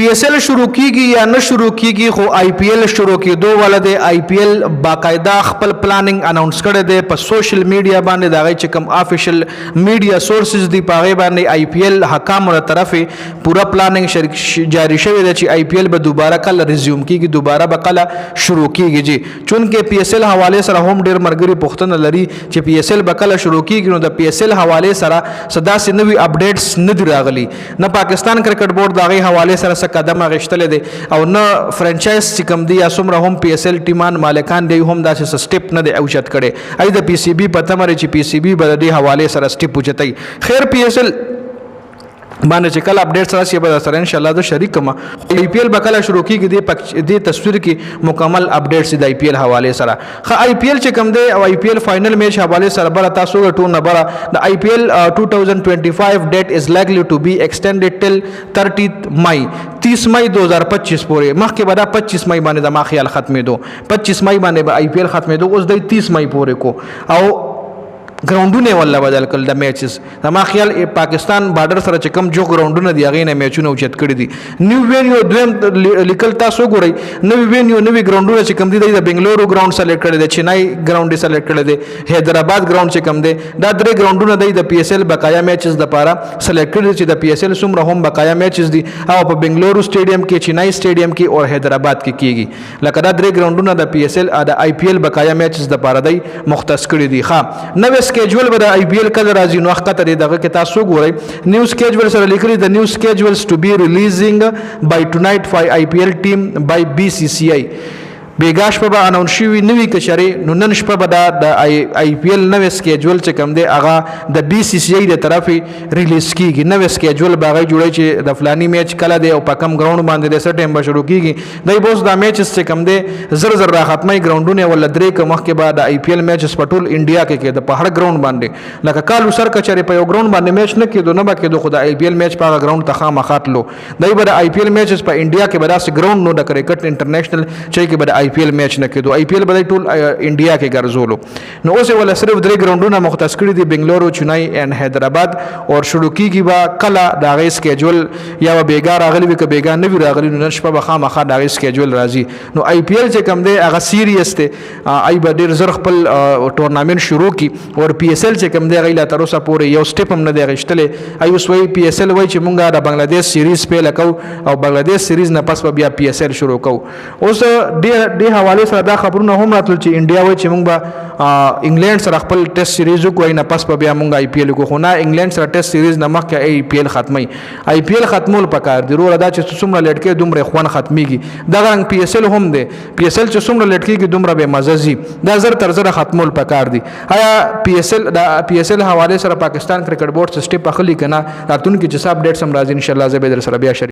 PSL شروع کیږي یا نه شروع کیږي خو IPL شروع کېدو ول د IPL باقاعده خپل پلانینګ اناونس کړی دی په سوشل میډیا باندې دا غي چې کوم افیشل میډیا سورسز دی پاغه باندې IPL حکامو تر طرفه پورا پلانینګ جاری شوی دی چې IPL به دوباره کله ریزیوم کیږي دوباره به کله شروع کیږي جی چونکه PSL حواله سره هم ډیر مرګري پښتنه لري چې PSL به کله شروع کیږي نو د PSL حواله سره صدا سي نوي اپډیټس نه دی راغلي نه پاکستان کرکټ بورډ دا غي حواله سره قدم غشتل دي او نه فرانچایز چې کوم دی یا څومره هم PSL ټیمان مالکان دی هم داسې سټیپ نه دی اوچت کړي اې د PCB پته مری چې PCB به د حواله سره سټیپ اوچتای خیر PSL باندې چې کله اپډیټ راشي به سره ان شاء الله د شریک کما IPL به کله شروع کیږي د تصویر کې مکمل اپډیټس د IPL حواله سره خو IPL چې کوم دی او IPL فائنل میچ حواله سره بر تاسو ټول نه بر د IPL 2025 date is likely to be extended till 30 مئی 30 مئی 2025 پورې مخکې به دا 25 مئی باندې د ما خیال ختمېدو 25 مئی باندې به IPL ختمېدو اوس د 30 مئی پورې کو او ګراوندونه ولا بدل کړل د میچز د ما خیال پاکستان بارډر سره چې کم جو ګراوندونه دی هغه نه میچونه اوچت کړی دي نیو وینیو دویم لیکل تاسو ګورئ نوی وینیو نوی ګراوندونه چې کم دي د بنگلورو ګراوند سلیکټ کړی دی چنای ګراوند سلیکټ کړی دی حیدرآباد ګراوند چې کم دی دا درې ګراوندونه دی د PSL بقایا میچز د پاره سلیکټ کړی چې د PSL څومره هم بقایا میچز دي او په بنگلورو سټیډیم کې چنای سټیډیم کې او حیدرآباد کې کیږي لکه دا درې ګراوندونه د PSL د IPL بقایا میچز د پاره دی مختص کړی دي ښه نو سکیجول به د IPL کله راځي نو وخت ته دغه کې تاسو ګورئ نیو سکیجول سره لیکلي د نیو سکیجولز ټو بی ریلیزینګ بای ټونایټ فای IPL ټیم بای BCCI بیګاش په اناونس شوی نوې کچري نو نن شپه به د IPL نوې سکیجول چې کوم دی هغه د BCCI د طرفه ریلیز کیږي نوې سکیجول باغې جوړی چې د فلانی میچ کله دی او په کم ګراوند باندې د سټیم به شروع کیږي دای بوس د میچز چې کوم دی زر زر را ختمي ګراوندونه ول درې کوم مخکې بعد د IPL میچز په ټول انډیا کې د په هر ګراوند باندې لکه کالو سر کچري په یو ګراوند باندې میچ نه کېدو نه به کېدو خو د IPL میچ په ګراوند ته خامخاتلو دای به د IPL میچز په انډیا کې به داسې ګراوند نو د کرکټ انټرنیشنل چې کې به IPL میچ نه کېدو IPL بدای ټول انډیا کې ګرځولو نو اوس ول صرف درې ګراوندونه مختص کړي دي بنگلورو چنای ان حیدرآباد او شروع کیږي با کله دا غي سکیجول یا بیګا راغلی وي ک بیګا نه وی راغلی نو شپه به خامخا دا غي سکیجول راځي نو IPL چې کوم دی هغه سیریس ته ای به ډیر زر خپل ټورنامنت شروع کی او PSL چې کوم دی غیلا تر اوسه پورې یو سټیپ هم نه دی غشتلې ای اوس وی PSL وای چې مونږه د بنگلاديش سیریز په لکو او بنگلاديش سیریز نه پس بیا PSL شروع کو اوس د حواله سره دا خبرونه هم راتل چې انډیا وای چې مونږ به انګلند سره خپل ټیسټ سیریز کوی نه پس بیا مونږ IPL کو خو نه انګلند سره ټیسټ سیریز نه مخکې IPL ختمي IPL ختمول پکار دی روړه دا چې څومره لټ کې دومره خوان ختميږي دا رنګ PSL هم دی PSL چې څومره لټ کې دومره به مززي دا زر تر زر ختمول پکار دی آیا PSL حواله سره پاکستان کرکټ بورډ سټیپ اخلي کنه راتون کې چې سب ډیټ سم راځي ان شاء الله زه به در سره بیا